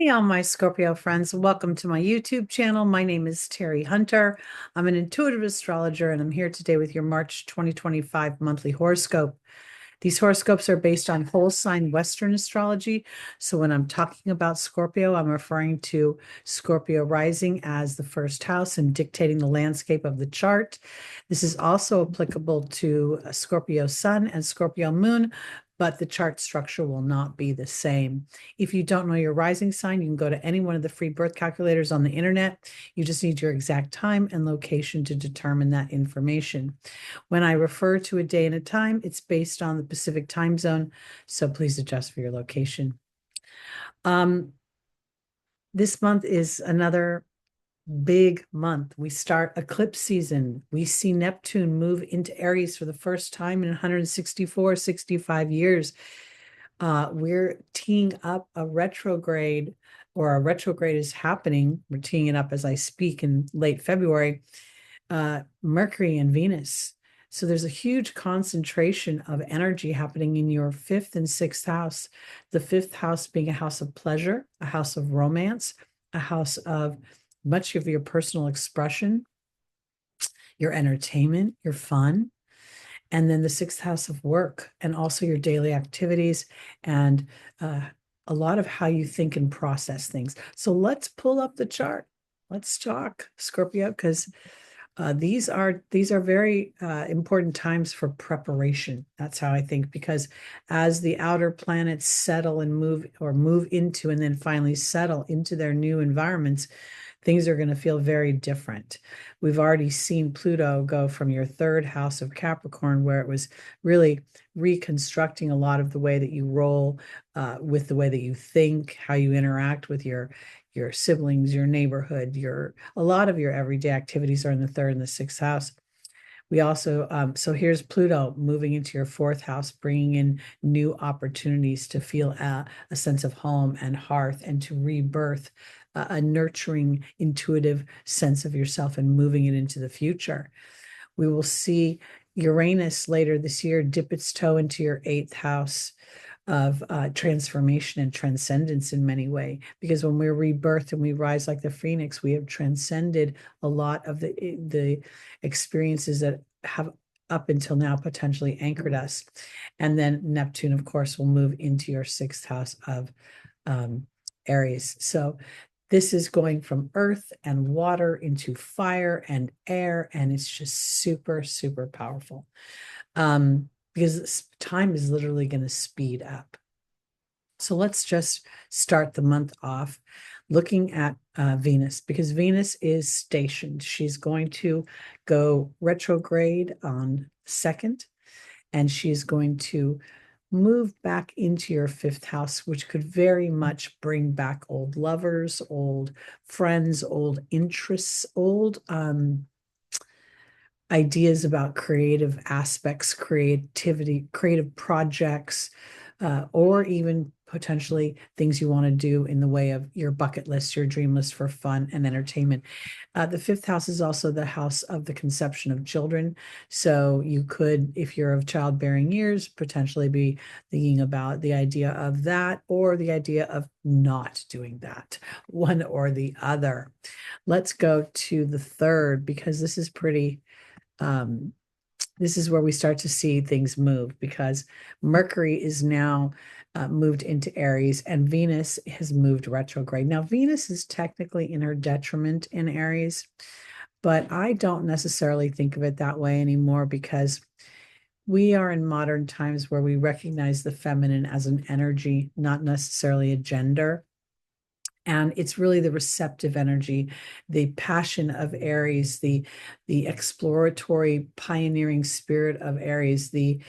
Hey, all my Scorpio friends. Welcome to my YouTube channel. My name is Teri Hunter. I'm an intuitive astrologer, and I'm here today with your March 2025 monthly horoscope. These horoscopes are based on whole sign Western astrology. So when I'm talking about Scorpio, I'm referring to Scorpio rising as the first house and dictating the landscape of the chart. This is also applicable to Scorpio sun and Scorpio moon, but the chart structure will not be the same. If you don't know your rising sign, you can go to any one of the free birth calculators on the internet. You just need your exact time and location to determine that information. When I refer to a day and a time, it's based on the Pacific time zone, so please adjust for your location. This month is another big month. We start eclipse season. We see Neptune move into Aries for the first time in 164, 65 years. We're teeing up a retrograde, or a retrograde is happening. We're teeing it up as I speak in late February. Mercury and Venus. So there's a huge concentration of energy happening in your fifth and sixth house. The fifth house being a house of pleasure, a house of romance, a house of much of your personal expression, your entertainment, your fun. And then the sixth house of work and also your daily activities and a lot of how you think and process things. So let's pull up the chart. Let's talk Scorpio, because these are very important times for preparation. That's how I think, because as the outer planets settle and move into and then finally settle into their new environments, things are going to feel very different. We've already seen Pluto go from your third house of Capricorn, where it was really reconstructing a lot of the way that you roll, with the way that you think, how you interact with your siblings, your neighborhood, a lot of your everyday activities are in the third and the sixth house. We also, so here's Pluto moving into your fourth house, bringing in new opportunities to feel a sense of home and hearth and to rebirth a nurturing, intuitive sense of yourself and moving it into the future. We will see Uranus later this year dip its toe into your eighth house of transformation and transcendence in many ways, because when we're rebirthed and we rise like the phoenix, we have transcended a lot of the experiences that have up until now potentially anchored us. And then Neptune, of course, will move into your sixth house of Aries. So this is going from earth and water into fire and air, and it's just super, super powerful. Because time is literally going to speed up. So let's just start the month off looking at Venus, because Venus is stationed. She's going to go retrograde on 2nd, and she's going to move back into your fifth house, which could very much bring back old lovers, old friends, old interests, old ideas about creative aspects, creativity, creative projects, or even potentially things you want to do in the way of your bucket list, your dream list for fun and entertainment. The fifth house is also the house of the conception of children. So you could, if you're of childbearing years, potentially be thinking about the idea of that or the idea of not doing that, one or the other. Let's go to the third, because this is pretty this is where we start to see things move, because Mercury is now moved into Aries and Venus has moved retrograde. Now, Venus is technically in her detriment in Aries, but I don't necessarily think of it that way anymore, because we are in modern times where we recognize the feminine as an energy, not necessarily a gender. And it's really the receptive energy, the passion of Aries, the exploratory, pioneering spirit of Aries, the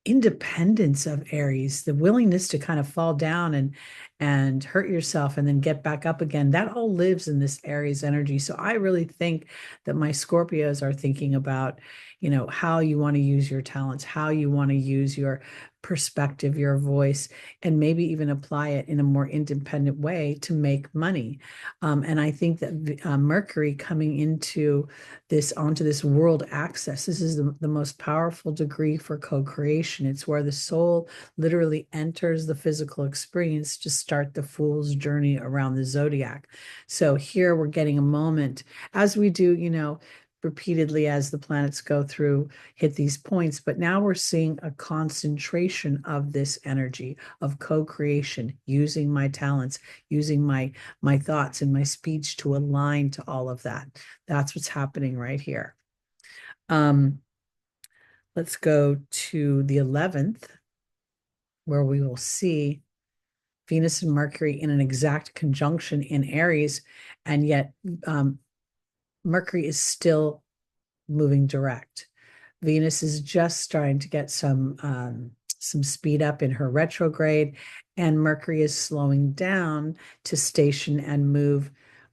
independence of Aries, the willingness to kind of fall down and hurt yourself and then get back up again. That all lives in this Aries energy. So I really think that my Scorpios are thinking about, how you want to use your talents, how you want to use your perspective, your voice, and maybe even apply it in a more independent way to make money. And I think that Mercury coming onto this world access, this is the most powerful degree for co-creation. It's where the soul literally enters the physical experience to start the fool's journey around the zodiac. So here we're getting a moment, as we do, repeatedly as the planets hit these points. But now we're seeing a concentration of this energy of co-creation, using my talents, using my thoughts and my speech to align to all of that. That's what's happening right here. Let's go to the 11th, where we will see Venus and Mercury in an exact conjunction in Aries, and yet Mercury is still moving direct. Venus is just starting to get some speed up in her retrograde, and Mercury is slowing down to station and move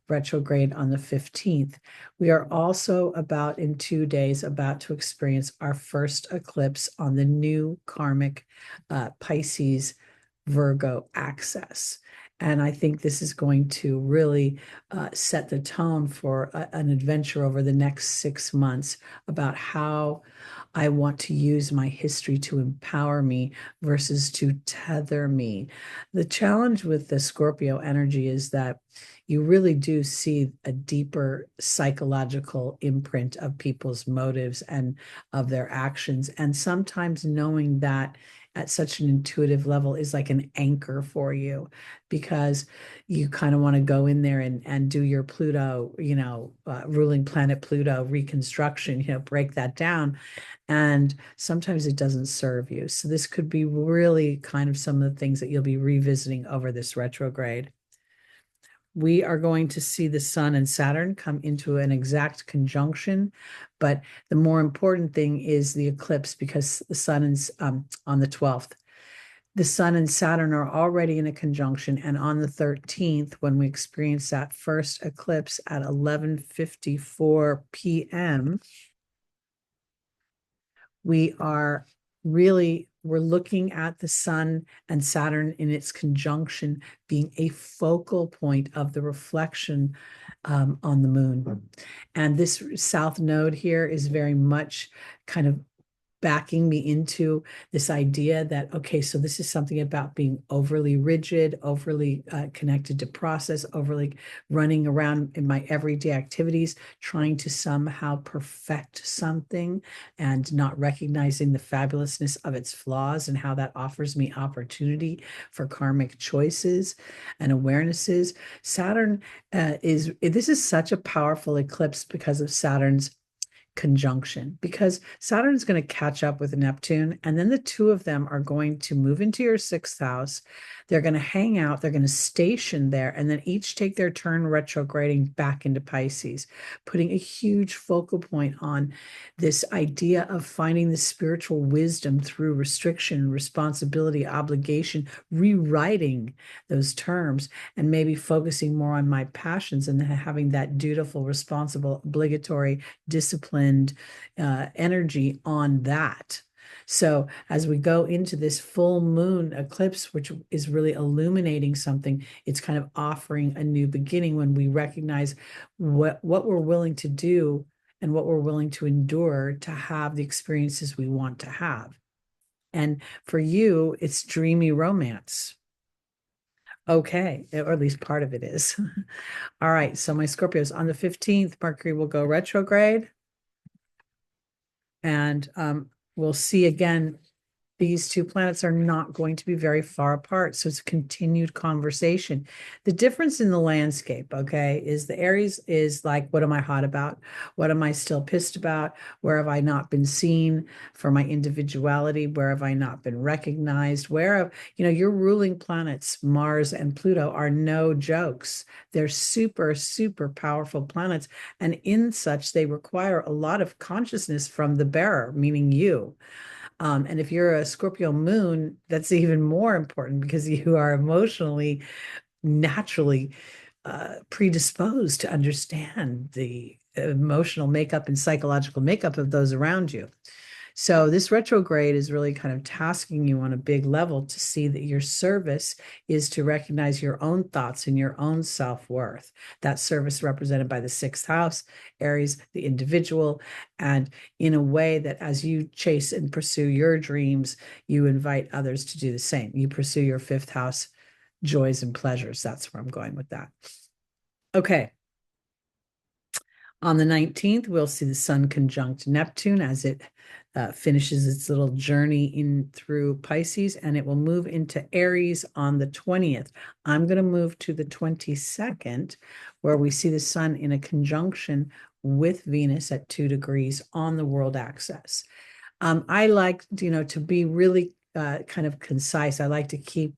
retrograde on the 15th. We are also in 2 days about to experience our first eclipse on the new karmic Pisces Virgo axis. And I think this is going to really set the tone for an adventure over the next 6 months about how I want to use my history to empower me versus to tether me. The challenge with the Scorpio energy is that you really do see a deeper psychological imprint of people's motives and of their actions. And sometimes knowing that at such an intuitive level is like an anchor for you, because you kind of want to go in there and do your Pluto, ruling planet Pluto reconstruction, break that down. And sometimes it doesn't serve you. So this could be really kind of some of the things that you'll be revisiting over this retrograde. We are going to see the Sun and Saturn come into an exact conjunction, but the more important thing is the eclipse, because the Sun is on the 12th. The Sun and Saturn are already in a conjunction, and on the 13th, when we experience that first eclipse at 11:54 p.m., we're looking at the Sun and Saturn in its conjunction being a focal point of the reflection on the moon. And this south node here is very much kind of backing me into this idea that, okay, so this is something about being overly rigid, overly connected to process, overly running around in my everyday activities, trying to somehow perfect something and not recognizing the fabulousness of its flaws and how that offers me opportunity for karmic choices and awarenesses. Saturn this is such a powerful eclipse because of Saturn's conjunction, because Saturn is going to catch up with Neptune, and then the two of them are going to move into your 6th house. They're going to hang out, they're going to station there, and then each take their turn retrograding back into Pisces, putting a huge focal point on this idea of finding the spiritual wisdom through restriction, responsibility, obligation, rewriting those terms, and maybe focusing more on my passions and having that dutiful, responsible, obligatory, disciplined energy on that. So as we go into this full moon eclipse, which is really illuminating something, it's kind of offering a new beginning when we recognize what we're willing to do and what we're willing to endure to have the experiences we want to have. And for you, it's dreamy romance. Okay, or at least part of it is. All right, so my Scorpios, on the 15th, Mercury will go retrograde. And we'll see again, these two planets are not going to be very far apart. So it's a continued conversation. The difference in the landscape, okay, is the Aries is like, what am I hot about? What am I still pissed about? Where have I not been seen for my individuality? Where have I not been recognized? Your ruling planets, Mars and Pluto, are no jokes. They're super, super powerful planets. And in such, they require a lot of consciousness from the bearer, meaning you. And if you're a Scorpio moon, that's even more important, because you are emotionally, naturally predisposed to understand the emotional makeup and psychological makeup of those around you. So this retrograde is really kind of tasking you on a big level to see that your service is to recognize your own thoughts and your own self-worth. That service represented by the sixth house, Aries, the individual, and in a way that as you chase and pursue your dreams, you invite others to do the same. You pursue your fifth house joys and pleasures. That's where I'm going with that. Okay. On the 19th, we'll see the Sun conjunct Neptune as it finishes its little journey in through Pisces, and it will move into Aries on the 20th. I'm going to move to the 22nd, where we see the Sun in a conjunction with Venus at 2 degrees on the world axis. I like, to be really kind of concise. I like to keep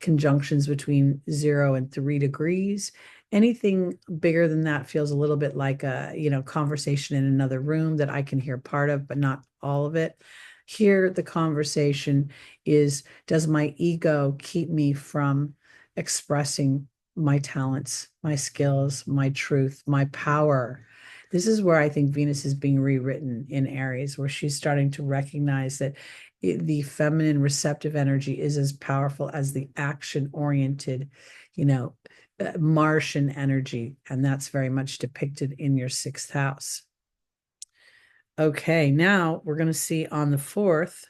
conjunctions between 0 and 3 degrees. Anything bigger than that feels a little bit like a, conversation in another room that I can hear part of, but not all of it. Here, the conversation is, does my ego keep me from expressing my talents, my skills, my truth, my power? This is where I think Venus is being rewritten in Aries, where she's starting to recognize that the feminine receptive energy is as powerful as the action-oriented, Martian energy, and that's very much depicted in your sixth house. Okay, now we're going to see on the 24th,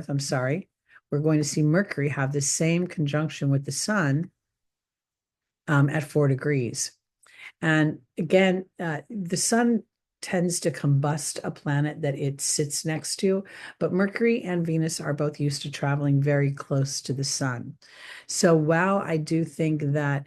I'm sorry, we're going to see Mercury have the same conjunction with the Sun at 4 degrees. And again, the Sun tends to combust a planet that it sits next to, but Mercury and Venus are both used to traveling very close to the Sun. So while I do think that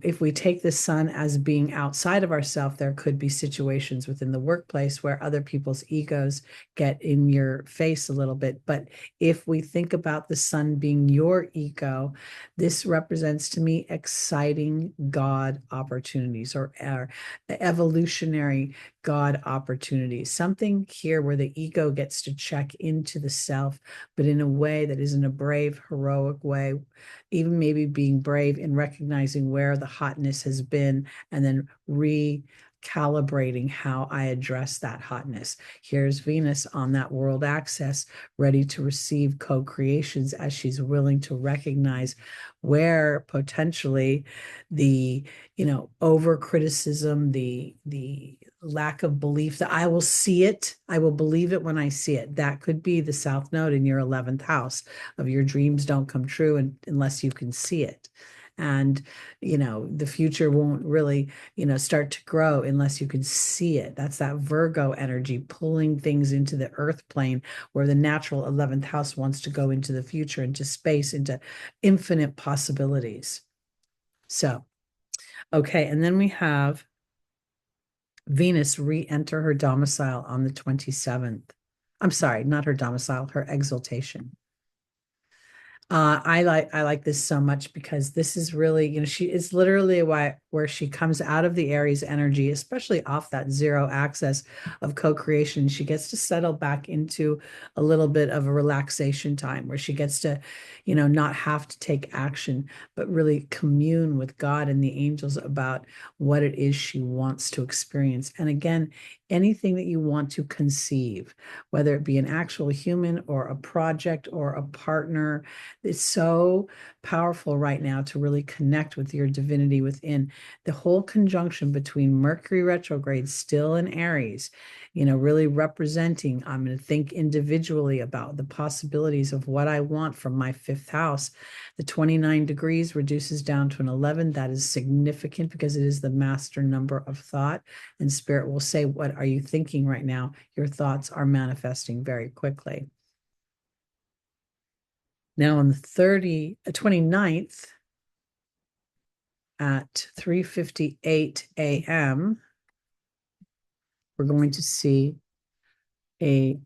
if we take the Sun as being outside of ourselves, there could be situations within the workplace where other people's egos get in your face a little bit. But if we think about the Sun being your ego, this represents to me exciting God opportunities or evolutionary God opportunities. Something here where the ego gets to check into the self, but in a way that isn't a brave, heroic way, even maybe being brave in recognizing where the hotness has been and then recalibrating how I address that hotness. Here's Venus on that world axis, ready to receive co-creations as she's willing to recognize where potentially the, over criticism, the lack of belief that I will see it, I will believe it when I see it. That could be the South Node in your 11th house of your dreams don't come true unless you can see it. And, the future won't really, start to grow unless you can see it. That's that Virgo energy pulling things into the earth plane where the natural 11th house wants to go into the future, into space, into infinite possibilities. So, okay. And then we have Venus re-enter her domicile on the 27th. I'm sorry, not her domicile, her exaltation. I like this so much because this is really, she is literally where she comes out of the Aries energy, especially off that 0 axis of co-creation. She gets to settle back into a little bit of a relaxation time where she gets to, not have to take action, but really commune with God and the angels about what it is she wants to experience. And again, anything that you want to conceive, whether it be an actual human or a project or a partner. It's so powerful right now to really connect with your divinity within. The whole conjunction between Mercury retrograde still in Aries, really representing, I'm going to think individually about the possibilities of what I want from my fifth house. The 29 degrees reduces down to an 11. That is significant because it is the master number of thought. And Spirit will say, what are you thinking right now? Your thoughts are manifesting very quickly. Now on the 29th at 3:58 a.m., we're going to see a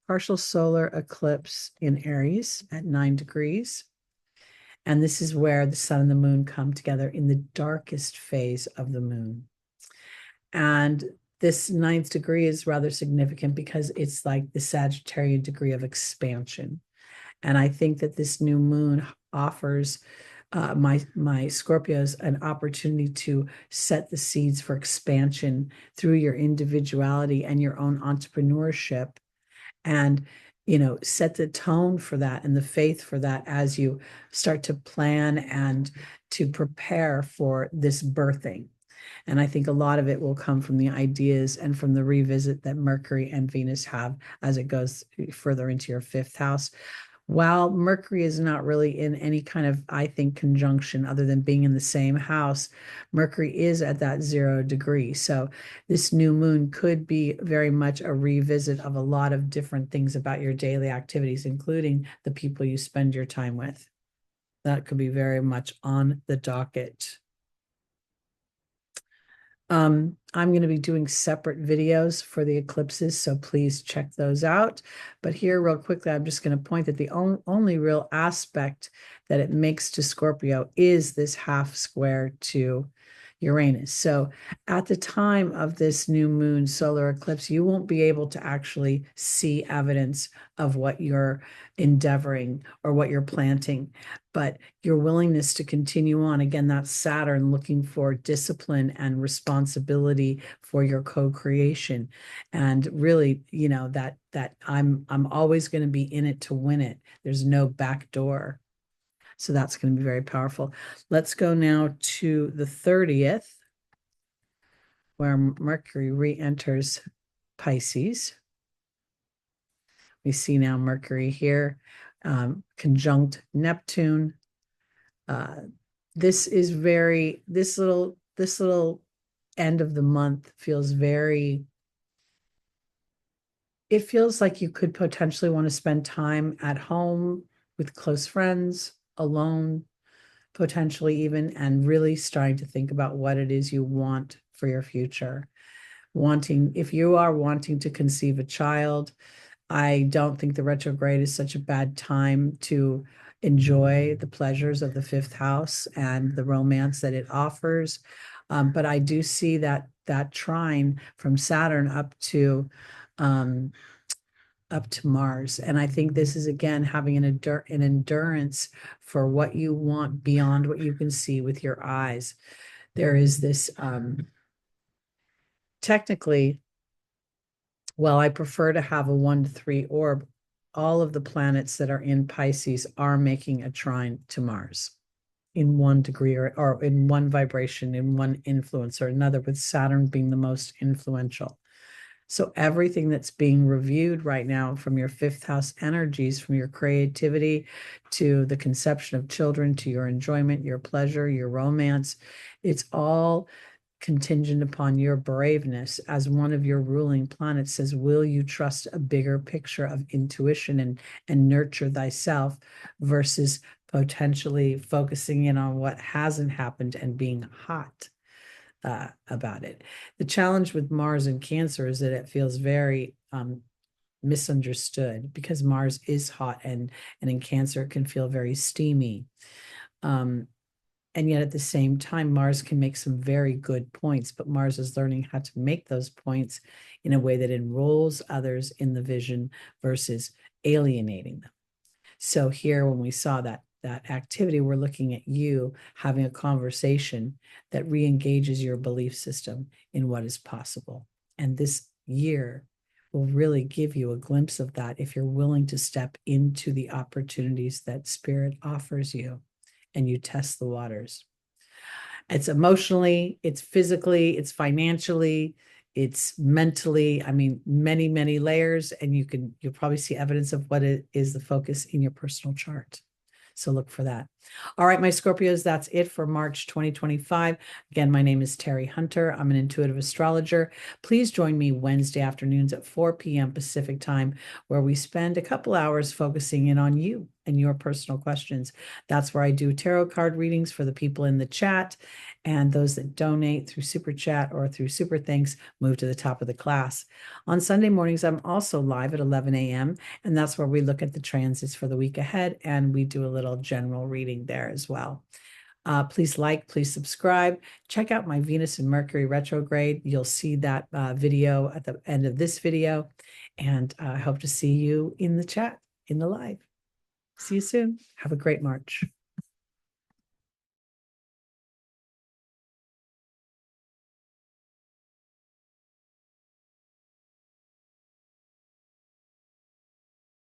partial solar eclipse in Aries at 9 degrees. And this is where the sun and the moon come together in the darkest phase of the moon. And this 9th degree is rather significant because it's like the Sagittarian degree of expansion. And I think that this new moon offers my Scorpios an opportunity to set the seeds for expansion through your individuality and your own entrepreneurship, and set the tone for that and the faith for that as you start to plan and to prepare for this birthing. And I think a lot of it will come from the ideas and from the revisit that Mercury and Venus have as it goes further into your fifth house. While Mercury is not really in any kind of, I think, conjunction other than being in the same house, Mercury is at that 0 degree. So this new moon could be very much a revisit of a lot of different things about your daily activities, including the people you spend your time with. That could be very much on the docket. I'm going to be doing separate videos for the eclipses, so please check those out. But here, real quickly, I'm just going to point that the only real aspect that it makes to Scorpio is this half square to Uranus. So at the time of this new moon solar eclipse, you won't be able to actually see evidence of what you're endeavoring or what you're planting, but your willingness to continue on. Again, that's Saturn looking for discipline and responsibility for your co-creation. And really, that I'm always going to be in it to win it. There's no back door. So that's going to be very powerful. Let's go now to the 30th, where Mercury re-enters Pisces. We see now Mercury here, conjunct Neptune. This little end of the month feels it feels like you could potentially want to spend time at home with close friends, alone, potentially even, and really starting to think about what it is you want for your future. If you are wanting to conceive a child, I don't think the retrograde is such a bad time to enjoy the pleasures of the fifth house and the romance that it offers. But I do see that trine from Saturn up to Mars. And I think this is, again, having an endurance for what you want beyond what you can see with your eyes. There is this, technically, well, I prefer to have a 1 to 3 orb. All of the planets that are in Pisces are making a trine to Mars in 1 degree or in one vibration, in one influence or another, with Saturn being the most influential. So everything that's being reviewed right now, from your fifth house energies, from your creativity to the conception of children, to your enjoyment, your pleasure, your romance, it's all contingent upon your braveness. As one of your ruling planets says, will you trust a bigger picture of intuition and nurture thyself versus potentially focusing in on what hasn't happened and being hot about it. The challenge with Mars in Cancer is that it feels very misunderstood, because Mars is hot, and in Cancer it can feel very steamy. And yet at the same time, Mars can make some very good points, but Mars is learning how to make those points in a way that enrolls others in the vision versus alienating them. So here, when we saw that activity, we're looking at you having a conversation that re-engages your belief system in what is possible. And this year will really give you a glimpse of that if you're willing to step into the opportunities that Spirit offers you and you test the waters. It's emotionally, it's physically, it's financially, it's mentally, I mean, many, many layers, and you'll probably see evidence of what it is the focus in your personal chart. So look for that. All right, my Scorpios, that's it for March 2025. Again, my name is Teri Hunter. I'm an intuitive astrologer. Please join me Wednesday afternoons at 4 p.m. Pacific time, where we spend a couple hours focusing in on you and your personal questions. That's where I do tarot card readings for the people in the chat, and those that donate through Super Chat or through Super Thanks move to the top of the class. On Sunday mornings, I'm also live at 11 a.m., and that's where we look at the transits for the week ahead, and we do a little general reading there as well. Please please subscribe. Check out my Venus and Mercury retrograde. You'll see that video at the end of this video, and I hope to see you in the chat, in the live. See you soon. Have a great March.